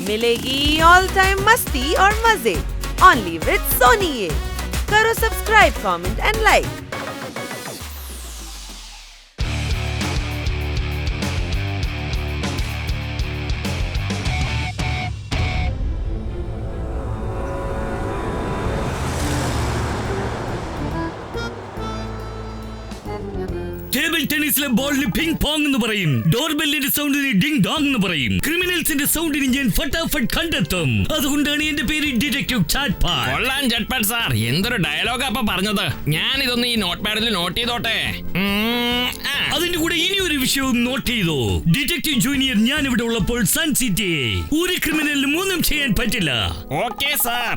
मिलेगी all time मस्ती और मजे ओनली विद सोनी ये। करो subscribe, comment and like. Table ടെന്നീസിലെ ബോളിന് പിങ് പോങ് എന്ന് പറയും. ഡോർബെല്ലിന്റെ സൗണ്ടിന് ഡിങ് ഡോങ് എന്ന് പറയും. ക്രിമിനൽസിന്റെ സൗണ്ടിന് ഞാൻ ഫട്ടാഫട്ട് കണ്ടെത്തും. അതുകൊണ്ടാണ് എന്റെ പേര് ഡിറ്റക്റ്റീവ് ചാറ്റ്പാഡ്. കൊള്ളാൻ ചാറ്റ്പാഡ് സാർ, എന്തൊരു ഡയലോഗാ അപ്പൊ പറഞ്ഞത്. ഞാൻ ഇതൊന്ന് ഈ നോട്ട് പാഡിൽ നോട്ട് ചെയ്തോട്ടെ. അതിന്റെ കൂടെ ഇനി ഒരു വിഷയവും നോട്ട് ചെയ്തോ. ഡിറ്റക്റ്റീവ് ജൂനിയർ ഞാൻ ഇവിടെ ഉള്ളപ്പോൾ സൺ സിറ്റിയെ ഒരു ക്രിമിനലിനും ഒന്നും ചെയ്യാൻ പറ്റില്ല. Okay sir.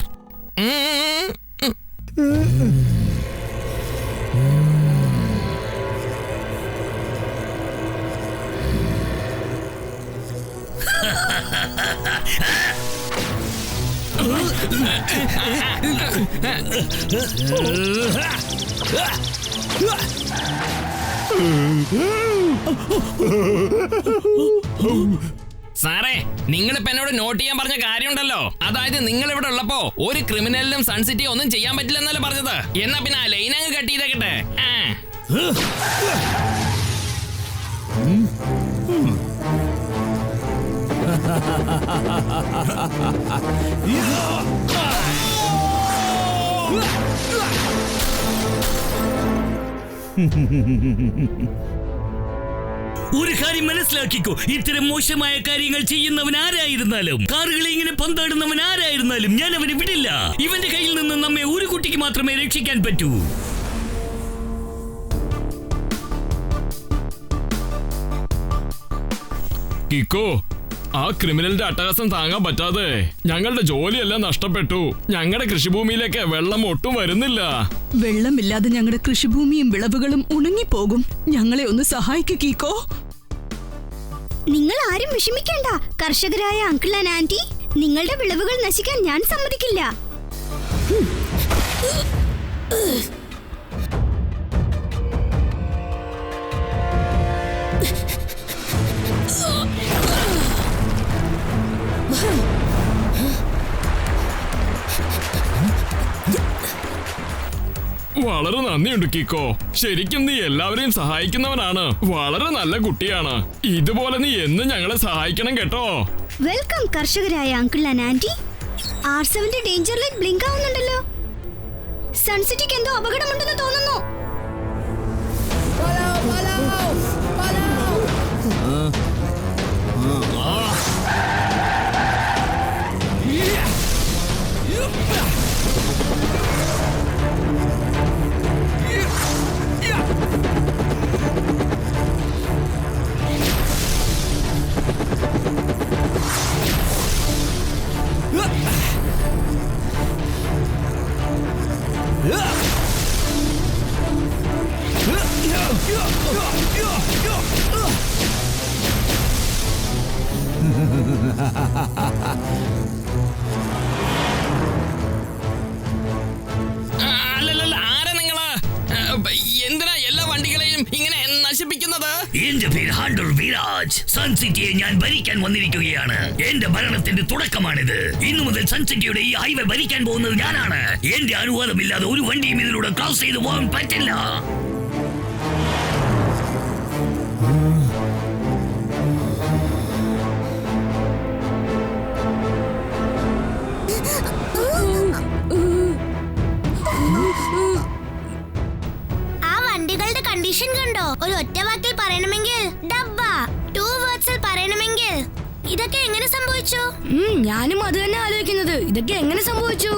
സാറേ, നിങ്ങളിപ്പോ എന്നോട് നോട്ട് ചെയ്യാൻ പറഞ്ഞ കാര്യമുണ്ടല്ലോ, അതായത് നിങ്ങൾ ഇവിടെ ഉള്ളപ്പോ ഒരു ക്രിമിനലിനും സൺസിറ്റി ഒന്നും ചെയ്യാൻ പറ്റില്ലെന്നല്ലേ പറഞ്ഞത്. എന്നാ പിന്നെ ആ ലൈൻ അങ്ങ് കട്ട് ചെയ്തേക്കട്ടെ. ഒരു കാര്യം മനസ്സിലാക്കിക്കോ, ഇത്തരം മോശമായ കാര്യങ്ങൾ ചെയ്യുന്നവൻ ആരായിരുന്നാലും, കാറുകളെ ഇങ്ങനെ പന്താടുന്നവൻ ആരായിരുന്നാലും ഞാൻ അവനെ വിടില്ല. ഇവന്റെ കയ്യിൽ നിന്ന് നമ്മെ ഒരു കുട്ടിക്ക് മാത്രമേ രക്ഷിക്കാൻ പറ്റൂ. കിക്കോ, ആ ക്രിമിനലിന്റെ അട്ടഹാസം താങ്ങാൻ പറ്റാതെ ഞങ്ങളുടെ ജോലിയെല്ലാം നഷ്ടപ്പെട്ടു. ഞങ്ങളുടെ കൃഷിഭൂമിയിലേക്ക് വെള്ളം ഒട്ടും വരുന്നില്ല. വെള്ളമില്ലാതെ ഞങ്ങളുടെ കൃഷിഭൂമിയും വിളവുകളും ഉണങ്ങിപ്പോകും. ഞങ്ങളെ ഒന്ന് സഹായിക്കൂ കീക്കോ. നിങ്ങൾ ആരും വിഷമിക്കേണ്ട കർഷകരായ അങ്കിൾ ആൻഡ് ആന്റി, നിങ്ങളുടെ വിളവുകൾ നശിക്കാൻ ഞാൻ സമ്മതിക്കില്ല. വളരെ നന്ദിയുണ്ട് കിക്കോ. ശരിക്കും നീ എല്ലാവരെയും സഹായിക്കുന്നവനാണ്. വളരെ നല്ല കുട്ടിയാണ്. ഇതുപോലെ നീ എന്നും ഞങ്ങളെ സഹായിക്കണം കേട്ടോ. വെൽക്കം കർഷകരായ uncle and aunty. R7 danger light blink ആവുന്നുണ്ടല്ലോ. സൺസിറ്റിക്ക് എന്തോ അപകടമുണ്ടെന്ന് തോന്നുന്നു. അല്ലല്ല, ആരാ നിങ്ങള്? എന്തിനാ എല്ലാ വണ്ടികളെയും ഇങ്ങനെ നശിപ്പിക്കുന്നത്? എന്റെ പേര് ഹണ്ടർ വിരാജ്. സൺ സിറ്റിയെ ഞാൻ ഭരിക്കാൻ വന്നിരിക്കുകയാണ്. എന്റെ ഭരണത്തിന്റെ തുടക്കമാണിത്. ഇന്നു മുതൽ സൺ സിറ്റിയുടെ ഈ ഹൈവേ ഭരിക്കാൻ പോകുന്നത് ഞാനാണ്. എന്റെ അനുവാദമില്ലാതെ ഒരു വണ്ടിയും ഇതിലൂടെ ക്രോസ് ചെയ്തു പോകാൻ പറ്റില്ല. ആ വണ്ടികളുടെ കണ്ടീഷൻ കണ്ടോ? ഒരു ഒറ്റ വാക്കിൽ പറയണമെങ്കിൽ ഡബ്ബ, 2 വേർഡ്സിൽ പറയണമെങ്കിൽ ഇതൊക്കെ എങ്ങനെ സംഭവിച്ചു? ഞാനും അത് തന്നെ ആലോചിക്കുന്നത്. ഇതൊക്കെ എങ്ങനെ സംഭവിച്ചു?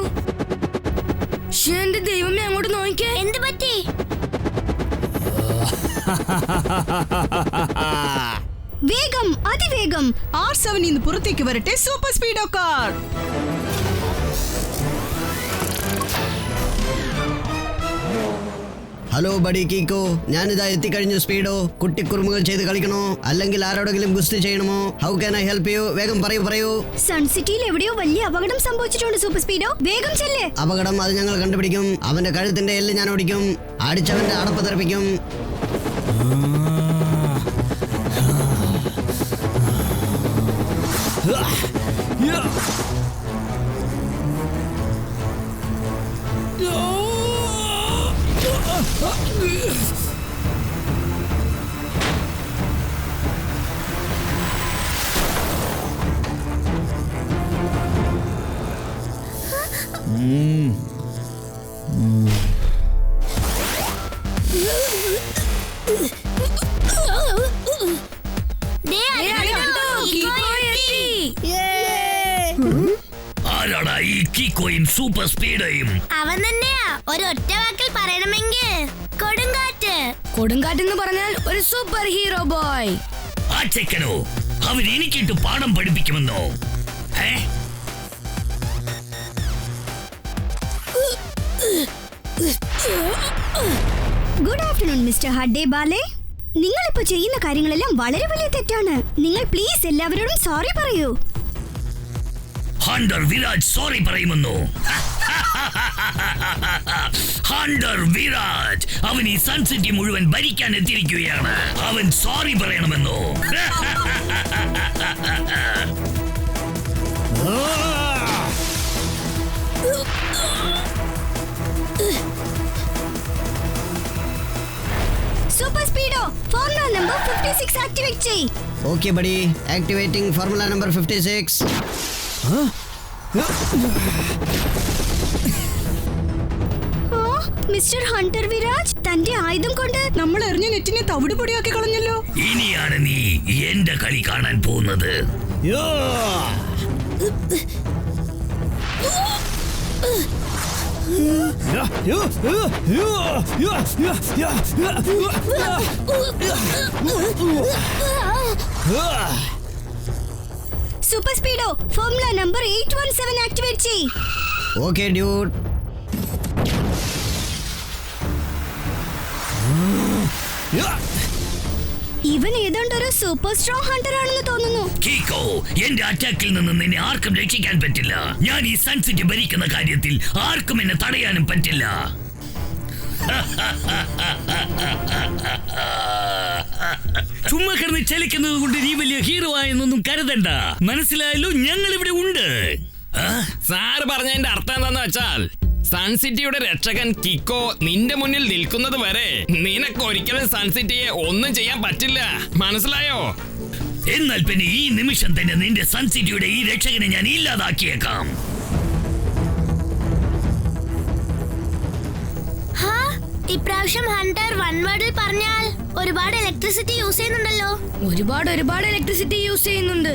എന്റെ ദൈവമേ, അങ്ങോട്ട് നോക്കിക്കേ. എന്ത് പറ്റി? വേഗം, അതിവേഗം R7 പുറത്തേക്ക് വരട്ടെ. Super Speedo car. Hello buddy Keeko, ഞാനിതാ എത്തിക്കഴിഞ്ഞു. സ്പീഡോ, കുട്ടിക്കുറുമുകൾ ചെയ്ത് കളിക്കണോ അല്ലെങ്കിൽ ആരോടെങ്കിലും ഗുസ്തി ചെയ്യണമോ? How can I help you? വേഗം പറയൂ. സൺ സിറ്റിയിൽ എവിടെയോ വലിയ അപകടം സംഭവിച്ചിട്ടുണ്ട് സൂപ്പർ സ്പീഡോ. വേഗം ചെല്ലേ. അപകടം അത് ഞങ്ങൾ കണ്ടുപിടിക്കും. അവന്റെ കഴുത്തിന്റെ എല്ല് ഞാൻ ഓടിക്കും. അടിച്ചവന്റെ അടപ്പ് തെറിപ്പിക്കും. ആരാടാ ഈ കീക്കോയും സൂപ്പർ സ്പീഡയും? അവൻ തന്നെയാ. ഒരു ഒറ്റ വാക്കിൽ പറയണമെങ്കിൽ കൊടുങ്കാറ്റ്. കൊടുങ്കാറ്റെന്ന് പറഞ്ഞാൽ ഒരു സൂപ്പർ ഹീറോ ബോയ്. ആ ചെക്കനോ? അവൻ എനിക്കിട്ട് പാഠം പഠിപ്പിക്കുമെന്നോ? ഗുഡ് ആഫ്റ്റർനൂൺ മിസ്റ്റർ ഹഡേ ബാലെ. നിങ്ങളിപ്പോ ചെയ്യുന്ന കാര്യങ്ങളെല്ലാം വളരെ വലിയ തെറ്റാണ്. നിങ്ങൾ പ്ലീസ് എല്ലാവരോടും സോറി പറയൂ. ഹണ്ടർ വിരാജ് സോറി പറയുമെന്നോ? ഹണ്ടർ വിരാജ് അവൻ ഈ സൺ സിറ്റി മുഴുവൻ ഭരിക്കാൻ എത്തിയിരിക്കുകയാണ്. അവൻ സോറി പറയണമെന്നോ? Super Speedo formula number 56 activate ചെയ്യ്. Okay buddy, activating formula number 56. Mister Hunter Viraj, തന്റെ ആയുധം കൊണ്ട് നമ്മൾ എറിഞ്ഞ നെറ്റിനെ തവിട് പൊടിയാക്കി കളഞ്ഞല്ലോ. ഇനിയാണ് നീ എന്റെ കളി കാണാൻ പോകുന്നത്. Super Speedo formula number 817 activate ചെയ്യ്. Okay dude. ഇവൻ ഏതാണ്ട് ഒരു സൂപ്പർ സ്ട്രോങ് ഹണ്ടർ ആണെന്ന് തോന്നുന്നു. കീക്കോ, എന്റെ അറ്റാക്കിൽ നിന്ന് നിന്നെ ആർക്കും രക്ഷിക്കാൻ പറ്റില്ല. ഞാൻ ഈ സൺ സിറ്റി ഭരിക്കുന്ന കാര്യത്തിൽ ആർക്കും എന്നെ തടയാനും പറ്റില്ല. ചുമ്മാ കിടന്ന് ചലിക്കുന്നത് കൊണ്ട് നീ വലിയ ഹീറോ ആയെന്നൊന്നും കരുതണ്ട. മനസ്സിലായല്ലോ, ഞങ്ങൾ ഇവിടെ ഉണ്ട്. സാറ് പറഞ്ഞതിന്റെ അർത്ഥം എന്താന്ന് വെച്ചാൽ സൺ സിറ്റിയുടെ രക്ഷകൻ കിക്കോ നിന്റെ മുന്നിൽ നിൽക്കുന്നത് വരെ നിനക്ക് ഒരിക്കലും സൺ സിറ്റിയെ ഒന്നും ചെയ്യാൻ പറ്റില്ല. മനസ്സിലായോ? എന്നാൽ പിന്നെ ഈ നിമിഷം തന്നെ നിന്റെ സൺ സിറ്റിയുടെ ഈ രക്ഷകനെ ഞാൻ ഇല്ലാതാക്കിയേക്കാം. ഇപ്രാവശ്യം ഹണ്ടർ വൺ വേർഡിൽ പറഞ്ഞാൽ ഒരുപാട് ഇലക്ട്രിസിറ്റി യൂസ് ചെയ്യുന്നുണ്ടല്ലോ. ഒരുപാട് ഇലക്ട്രിസിറ്റി യൂസ് ചെയ്യുന്നുണ്ട്.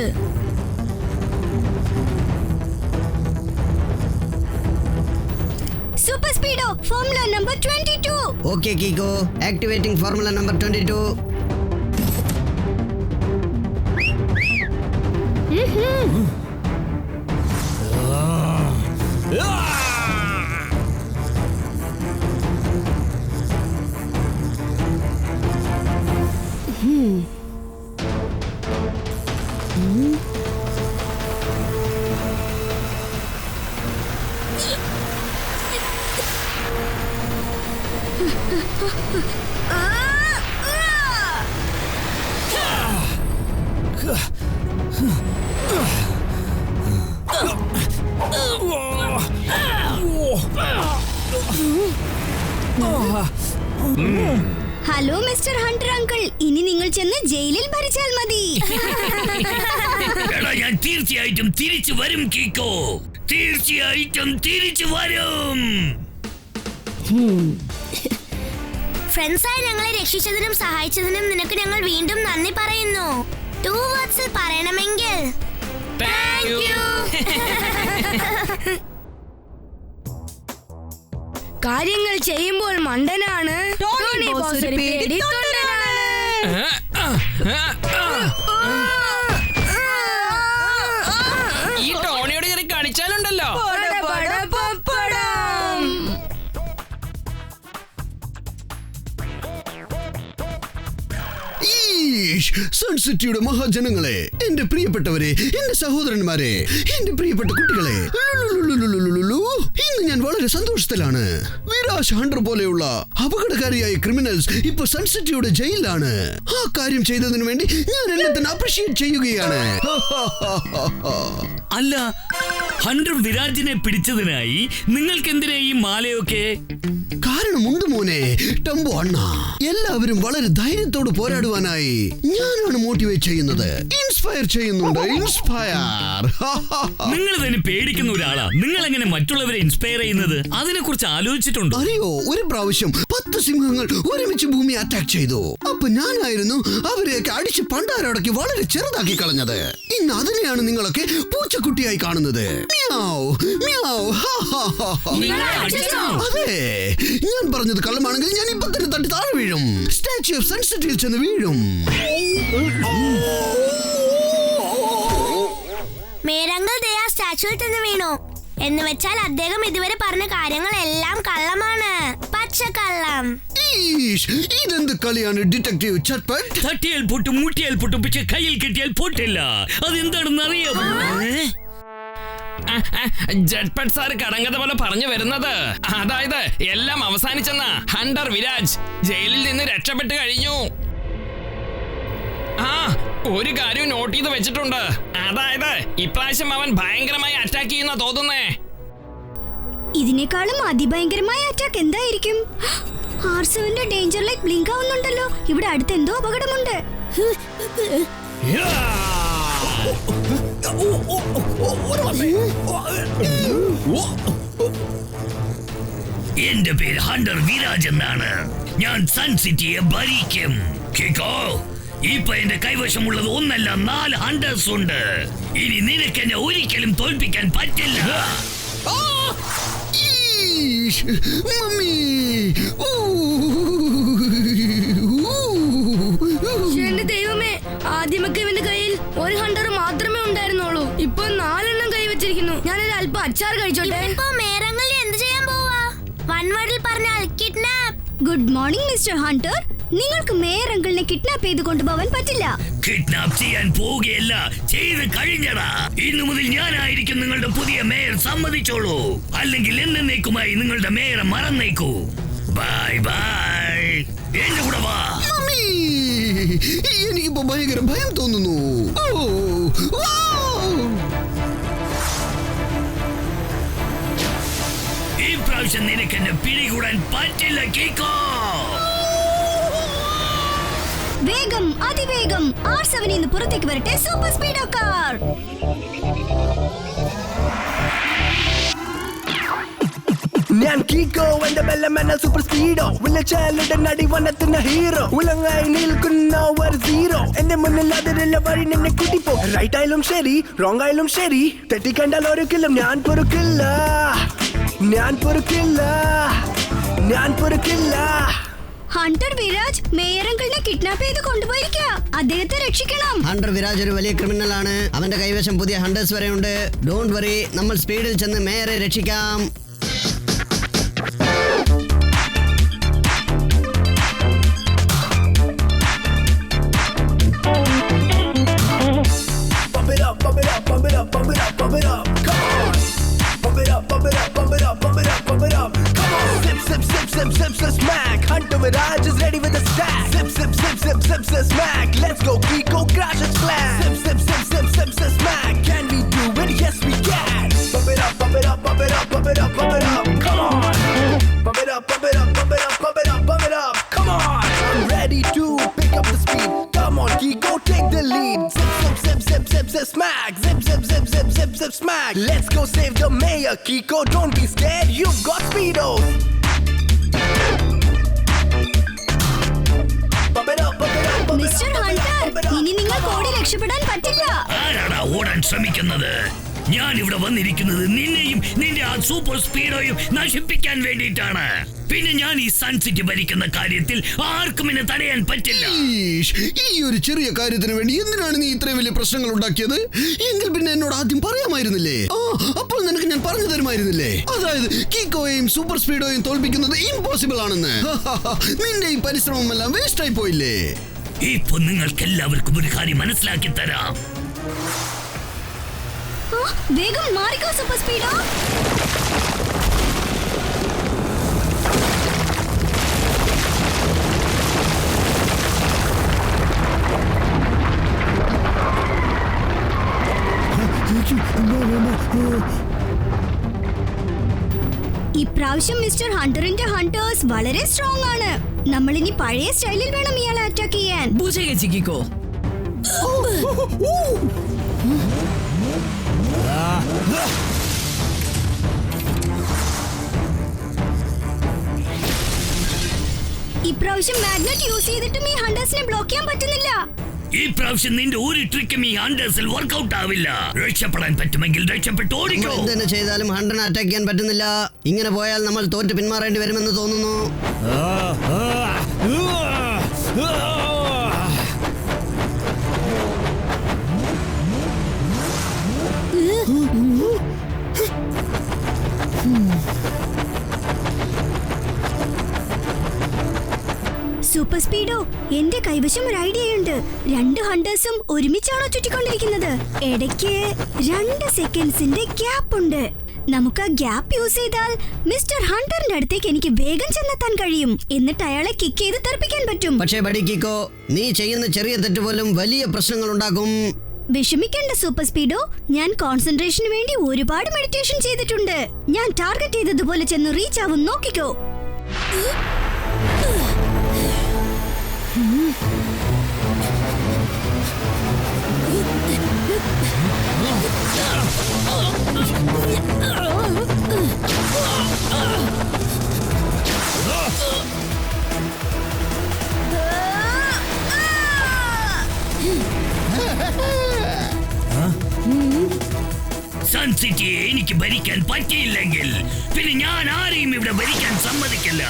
Super Speedo formula number 22. Okay Keeko, activating formula number 22. Hello mister Hunter uncle, ഇനി നിങ്ങൾ ചെന്ന് ജയിലിൽ ഭരിച്ചാൽ മതി. എടാ, ഞാൻ തീർച്ചയായിട്ടും തിരിച്ചു വരും കീക്കോ. തീർച്ചയായിട്ടും തിരിച്ചു വരും. ഫ്രണ്ട്സായി ഞങ്ങളെ രക്ഷിച്ചതിനും സഹായിച്ചതിനും നിനക്ക് ഞങ്ങൾ വീണ്ടും നന്ദി പറയുന്നു. 2 വേർഡ്സിൽ പറയണമെങ്കിൽ താങ്ക് യു. കാര്യങ്ങൾ ചെയ്യുമ്പോൾ മണ്ടനാണ്, ടോണി ബോസ് ഒരു പേടിത്തൊണ്ടനാണ്. ഈ ടോണിയോട് കയറി കളിച്ചാലുണ്ടല്ലോ. സൺ സിറ്റിയുടെ മഹാജനങ്ങളെ, എന്റെ പ്രിയപ്പെട്ടവരെ, എന്റെ സഹോദരന്മാരെ, എന്റെ പ്രിയപ്പെട്ട കുട്ടികളെ, ഇന്ന് ഞാൻ വളരെ സന്തോഷത്തിലാണ്. വിരാജ് ഹണ്ടർ പോലെയുള്ള അപകടകാരിയായ ക്രിമിനൽസ് ഇപ്പൊ സൺസിറ്റിയുടെ ജയിലിലാണ്. ആ കാര്യം ചെയ്തതിനു വേണ്ടി ഞാൻ എന്നെ തന്നെ അപ്രീഷിയേറ്റ് ചെയ്യുകയാണ്. അല്ല, ഹണ്ടർ വിരാജിനെ പിടിച്ചതിനായി നിങ്ങൾക്ക് എന്തിനാ ഈ മാലയൊക്കെ? കാരണമുണ്ട് മോനെ ടംബോ അണ്ണ. എല്ലാവരും വളരെ ധൈര്യത്തോട് പോരാടുവാനായി ഞാനാണ് മോട്ടിവേറ്റ് ചെയ്യുന്നത്, ഇൻസ്പയർ ചെയ്യുന്നുണ്ട്. ഇൻസ്പയർ. നിങ്ങൾ തന്നെ പേടിക്കുന്ന ഒരാളാ. നിങ്ങൾ എങ്ങനെ മറ്റുള്ളവരെ ഇൻസ്പയർ ചെയ്യുന്നത്? അതിനെ കുറിച്ച് ആലോചിച്ചിട്ടുണ്ടോ? അറിയോ, ഒരു പ്രാവശ്യം 10 സിംഹങ്ങൾ ഒരുമിച്ച് ഭൂമി അറ്റാക്ക് ചെയ്തു. അപ്പൊ ഞാനായിരുന്നു അവരെയൊക്കെ അടിച്ച് പണ്ടാരടക്കി വളരെ ചെറുതാക്കി കളഞ്ഞത്. ഇന്ന് അതിനെയാണ് നിങ്ങളൊക്കെ പൂച്ചക്കുട്ടിയായി കാണുന്നത്. മ്യാവ്, മ്യാവ്. അതെ, ഞാൻ പറഞ്ഞത് കള്ളമാണെങ്കിൽ ഞാൻ ഇപ്പൊ തന്നെ തട്ടി താഴെ വീഴും. സ്റ്റാച്യു ഓഫ് സൺസിറ്റിയിൽ ചെന്ന് വീഴും. മേരങ്കിൾ ദയാ സ്റ്റാച്യുവിൽ ചെന്ന് വീണു എന്ന് വെച്ചാൽ അദ്ദേഹം ഇതുവരെ പറഞ്ഞ കാര്യങ്ങളെല്ലാം കള്ളമാണ്. പച്ചക്കള്ളം. ഇതെന്ത് കളിയാണ് ഡിറ്റക്റ്റീവ് ചട്പട്ട്? തട്ടിയാൽ പൊട്ടും, മുട്ടിയാൽ പൊട്ടും, പക്ഷെ കയ്യിൽ കിട്ടിയാൽ പൊട്ടില്ല. അതെന്താണെന്ന് അറിയാമോ? ജഡ്പട്ട് സാർ കടങ്കഥ പോലെ പറഞ്ഞു വരുന്നത്, അതായത് എല്ലാം അവസാനിച്ചെന്ന. ഹണ്ടർ വിരാജ് ജയിലിൽ നിന്ന് രക്ഷപ്പെട്ട് കഴിഞ്ഞു. ആ, ഒരു കാര്യം നോട്ട് ചെയ്ത് വെച്ചിട്ടുണ്ട്. അതായത് ഇപ്രാവശ്യം അവൻ ഭയങ്കരമായി അറ്റാക്ക് ചെയ്യുന്ന തോന്നുന്നേ. ഇതിനേക്കാളും അതിഭയങ്കരമായ അറ്റാക്ക് എന്തായിരിക്കും? R7 danger light blink ആവുന്നുണ്ടല്ലോ. ഇവിടെ അടുത്ത് എന്തോ അപകടമുണ്ട്. എന്റെ പേര് ഹണ്ടർ വിരാജ് എന്നാണ്. ഞാൻ സൺസിറ്റിയെ ഭരിക്കും. കേക്കോ, ഇപ്പൊ എന്റെ കൈവശമുള്ളത് 1 അല്ല 4 ഹണ്ടേഴ്സ് ഉണ്ട്. ഇനി നിനക്ക് എന്നെ ഒരിക്കലും തോൽപ്പിക്കാൻ പറ്റില്ല. എന്റെ ദൈവമേ, ആദ്യമൊക്കെ ഇവന്റെ കയ്യിൽ ഒരു ഹണ്ടർ മാത്രമേ ഉണ്ടായിരുന്നുള്ളൂ. ഇപ്പൊ 4 എണ്ണം കൈ വെച്ചിരിക്കുന്നു. ഞാനൊരു അല്പം അച്ചാർ കഴിച്ചോട്ടെ. ഇപ്പൊ മേരങ്കിൾ എന്ത് ചെയ്യാൻ പോവാ? വൺ വേർഡിൽ പറഞ്ഞാൽ kidnap. Good morning mister Hunter. നിങ്ങൾക്ക് മേയർ അങ്കിളിനെ കിഡ്നാപ്പ് ചെയ്ത് കൊണ്ടുപോകാൻ പറ്റില്ല. കിഡ്നാപ്പ് ചെയ്യാൻ പോവുകയല്ല, ചെയ്ത് കഴിഞ്ഞടാ. ഇന്നു മുതൽ ഞാനായിരിക്കും നിങ്ങളുടെ പുതിയ മേയർ. സമ്മതിച്ചോളൂ, അല്ലെങ്കിൽ എന്നേക്കുമായി നിങ്ങളുടെ മേയറെ മറന്നേക്കൂ. Bye bye. എന്റെ കൂടെ വാ. എനിക്കിപ്പോ ഭയങ്കര ഭയം തോന്നുന്നു. ഈ പ്രാവശ്യം നിനക്ക് എന്നെ പിടികൂടാൻ പറ്റില്ല കേക്കോ. വേഗം, അതിവേഗം. R7 നിന്ന് പുറത്തേക്ക് വരട്ടെ സൂപ്പർ സ്പീഡോ കാർ. ഞാൻ കീക്കോ, എന്റെ ബെല്ലമെന്ന സൂപ്പർ സ്പീഡോ. വിളിച്ചാലുടെ നടി വന്നെത്തുന്ന ഹീറോ. ഉലങ്ങായി നിൽക്കുന്ന ഒരു സീറോ. എന്റെ മുന്നിൽ അതിരുള്ള വഴി നിന്നെ കൂട്ടിപ്പോ. റൈറ്റ് ആയാലും ശരി, റോങ് ആയാലും ശരി, തെറ്റിക്കണ്ടാൽ ഒരിക്കലും ഞാൻ പൊറുക്കില്ല. ഞാൻ പൊറുക്കില്ല, ഞാൻ പൊറുക്കില്ല. ഹണ്ടർ വിരാജ് മേയർ അങ്കിളിനെ കിഡ്നാപ്പ് ചെയ്ത് കൊണ്ടുപോയിരിക്കുക. അദ്ദേഹത്തെ രക്ഷിക്കണം. ഹണ്ടർ വിരാജ് ഒരു വലിയ ക്രിമിനൽ ആണ്. അവന്റെ കൈവശം പുതിയ ഹണ്ടേഴ്സ് വരെ ഉണ്ട്. ഡോണ്ട് വറി, നമ്മൾ സ്പീഡിൽ ചെന്ന് മേയറെ രക്ഷിക്കാം. Smack, Hunter Viraj is ready with the stack. Zip, zip, zip, zip, zip, zip, smack. Let's go, Kiko, crash and splash. Zip, zip, zip, zip, zip, zip, smack. Can we do it? Yes, we can. Bump it up, bump it up, bump it up, bump it up, bump it up. Come on. Bump it up, bump it up, bump it up, bump it up, bump it up. Come on. I'm ready to pick up the speed. Come on, Kiko, take the lead. Zip, zip, zip, zip, zip, zip, smack. Zip, zip, zip, zip, zip, zip, smack. Let's go save the mayor, Kiko. Don't be scared. You've got speedos. Mister Hunter, ഇനി നിങ്ങൾക്ക് ഓടി രക്ഷപ്പെടാൻ പറ്റില്ല. ആരാടാ ഓടാൻ ശ്രമിക്കുന്നത്? ഞാൻ ഇവിടെ വന്നിരിക്കുന്നത് നിന്നെയും നിന്റെ ആ സൂപ്പർ സ്പീഡോയും നശിപ്പിക്കാൻ വേണ്ടിയിട്ടാണ്. പിന്നെ ഞാൻ ഈ സൺസിറ്റി ഭരിക്കുന്ന കാര്യത്തിൽ ആർക്കും എന്നെ തടയാൻ പറ്റില്ല. ഈ ഒരു ചെറിയ കാര്യത്തിന് വേണ്ടി എന്തിനാണ് നീ ഇത്രയും വലിയ പ്രശ്നങ്ങൾ ഉണ്ടാക്കിയത്? എങ്കിൽ പിന്നെ എന്നോട് ആദ്യം പറയാമായിരുന്നില്ലേ? അപ്പോൾ നിനക്ക് ഞാൻ പറഞ്ഞു തരുമായിരുന്നില്ലേ? അതായത് കീക്കോയെയും സൂപ്പർ സ്പീഡോയും തോൽപ്പിക്കുന്നത് ഇമ്പോസിബിൾ ആണെന്ന്. നിന്റെ ഈ പരിശ്രമമെല്ലാം വേസ്റ്റ് ആയി പോയില്ലേ? ഇപ്പൊ നിങ്ങൾക്ക് എല്ലാവർക്കും ഒരു കാര്യം മനസ്സിലാക്കി തരാം. വേഗം മാറിക്കോ സൂപ്പർ സ്പീഡോ. ഇപ്രാവശ്യം മിസ്റ്റർ ഹണ്ടറിന്റെ ഹണ്ടേഴ്സ് വളരെ സ്ട്രോങ് ആണ്. നമ്മൾ ഇനി പഴയ സ്റ്റൈലിൽ വേണം ഇയാളെ അറ്റാക്ക് ചെയ്യാൻ. ബുജേഗച്ചി കിക്കോ. ഇപ്രാവശ്യം മാഗ്നറ്റ് യൂസ് ചെയ്തിട്ടും ഈ ഹണ്ടേഴ്സിനെ ബ്ലോക്ക് ചെയ്യാൻ പറ്റുന്നില്ല. ഈ പ്രാവശ്യം നിന്റെ ഒരു ട്രിക്കും ഈ ഹണ്ടേഴ്സിൽ വർക്ക്ഔട്ട് ആവില്ല. രക്ഷപ്പെടാൻ പറ്റുമെങ്കിൽ രക്ഷപ്പെട്ട് ഓടിക്കോ. എന്തെന്നെ ചെയ്താലും ഹണ്ടറിനെ അറ്റാക്ക് ചെയ്യാൻ പറ്റുന്നില്ല. ഇങ്ങനെ പോയാൽ നമ്മൾ തോറ്റ് പിന്മാറേണ്ടി വരുമെന്ന് തോന്നുന്നു. സൂപ്പർ സ്പീഡോ, എന്റെ കൈവശം ഒരു ഐഡിയയുണ്ട്. 2 ഹണ്ടേഴ്സും ഒരുമിച്ചാണോ ചുറ്റിക്കൊണ്ടിരിക്കുന്നത്? ഇടയ്ക്ക് 2 സെക്കൻഡ്സിന്റെ ഗ്യാപ്പ് ഉണ്ട്. നമുക്ക് ആ ഗ്യാപ്പ് യൂസ് ചെയ്താൽ മിസ്റ്റർ ഹണ്ടറിന്റെ അടുത്തേക്ക് എനിക്ക് വേഗം ചെന്നെത്താൻ കഴിയും. എന്നിട്ട് അയാളെ കിക്ക് ചെയ്ത് തെറിപ്പിക്കാൻ പറ്റും. പക്ഷേ ബഡി കിക്കോ, നീ ചെയ്യുന്ന ചെറിയ തെറ്റ് പോലും വലിയ പ്രശ്നങ്ങൾ ഉണ്ടാക്കും. വിഷമിക്കേണ്ട സൂപ്പർ സ്പീഡോ, ഞാൻ കോൺസെൻട്രേഷന് വേണ്ടി ഒരുപാട് മെഡിറ്റേഷൻ ചെയ്തിട്ടുണ്ട്. ഞാൻ ടാർഗറ്റ് ചെയ്തതുപോലെ ചെന്ന് റീച്ച് ആവും, നോക്കിക്കോ. സൺ സിറ്റിയെ എനിക്ക് ഭരിക്കാൻ പറ്റിയില്ലെങ്കിൽ പിന്നെ ഞാൻ ആരെയും ഇവിടെ ഭരിക്കാൻ സമ്മതിക്കില്ല.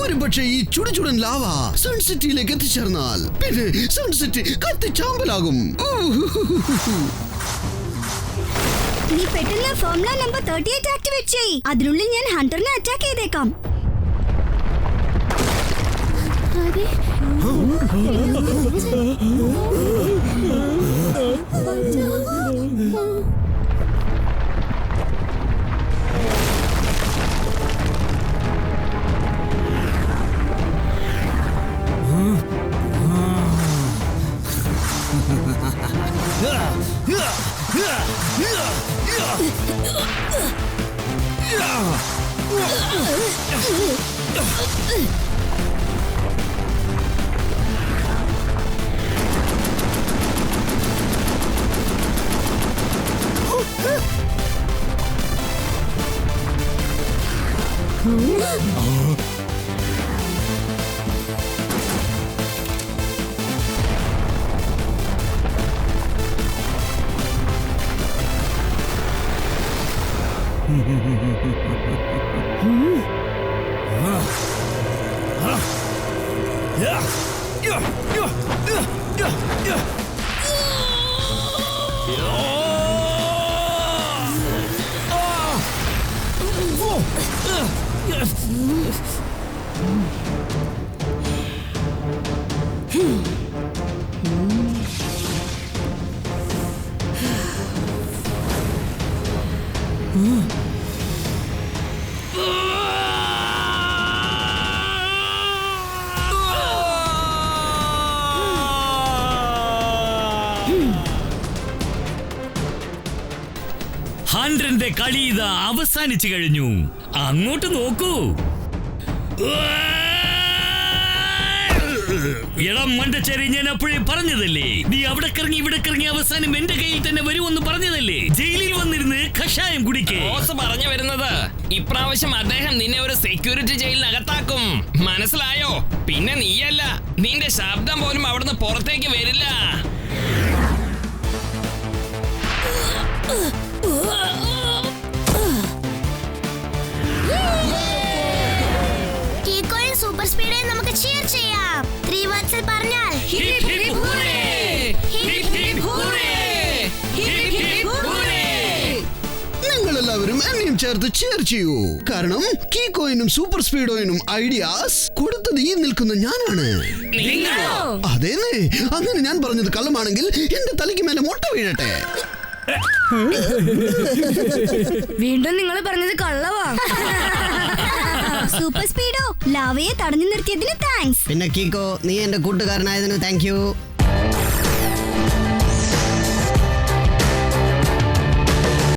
ഒരു പക്ഷേ ഈ ചുടുചുടൻ ലാവ സൺ സിറ്റിയിലേക്ക് എത്തിച്ചേർന്നാൽ പിന്നെ സൺ സിറ്റി കത്തിച്ചാമ്പലാകും. നീ പെട്ടെന്ന് ഫോർമുല നമ്പർ 38 ആക്ടിവേറ്റ് ചെയ്യ്. അതിനുള്ളിൽ ഞാൻ ഹണ്ടറിനെ അറ്റാക്ക് ചെയ്തേക്കാം. ഹണ്ടറിന്റെ കളി ഇതാ അവസാനിച്ചു കഴിഞ്ഞു. അങ്ങോട്ട് നോക്കൂ. ഇളം മണ്ടച്ചേരി, ഞാൻ അപ്പോഴേ പറഞ്ഞതല്ലേ, നീ അവിടെ കറങ്ങി ഇവിടെ കറങ്ങി അവസാനം എന്റെ കയ്യിൽ തന്നെ വരുമെന്ന് പറഞ്ഞതല്ലേ. ജയിലിൽ വന്നിരുന്ന് കഷായം കുടിക്കേ. ബോസ് പറഞ്ഞു വരുന്നത് ഇപ്രാവശ്യം അദ്ദേഹം നിന്നെ ഒരു സെക്യൂരിറ്റി ജയിലിനകത്താക്കും, മനസ്സിലായോ? പിന്നെ നീയല്ല, നിന്റെ ശബ്ദം പോലും അവിടുന്ന് പുറത്തേക്ക് വരില്ല. സൂപ്പർ സ്പീഡിൽ നമുക്ക് cheer ചെയ്യാം. 3 words പറഞ്ഞാൽ hip hip hooray, hip hip hooray, hip hip hooray. നിങ്ങളെല്ലാവരും എന്നെയും ചേർത്ത് cheer ചെയ്യൂ. കാരണം കീക്കോയിനും സൂപ്പർ സ്പീഡോയിനും ഐഡിയാസ് കൊടുത്തത് ഈ നിൽക്കുന്ന ഞാനാണ്. അതേന്നേ, അങ്ങനെ ഞാൻ പറഞ്ഞത് കള്ളമാണെങ്കിൽ എന്റെ തലയ്ക്ക് മേലെ മുട്ട വീഴട്ടെ. വീണ്ടും നിങ്ങൾ പറഞ്ഞത് കള്ളവാ. സൂപ്പർ സ്പീഡോ, ലാവയെ തടഞ്ഞു നിർത്തിയതിന് താങ്ക്സ്. പിന്നെ കീക്കോ, നീ എന്റെ കൂട്ടുകാരനായതിന് താങ്ക് യു.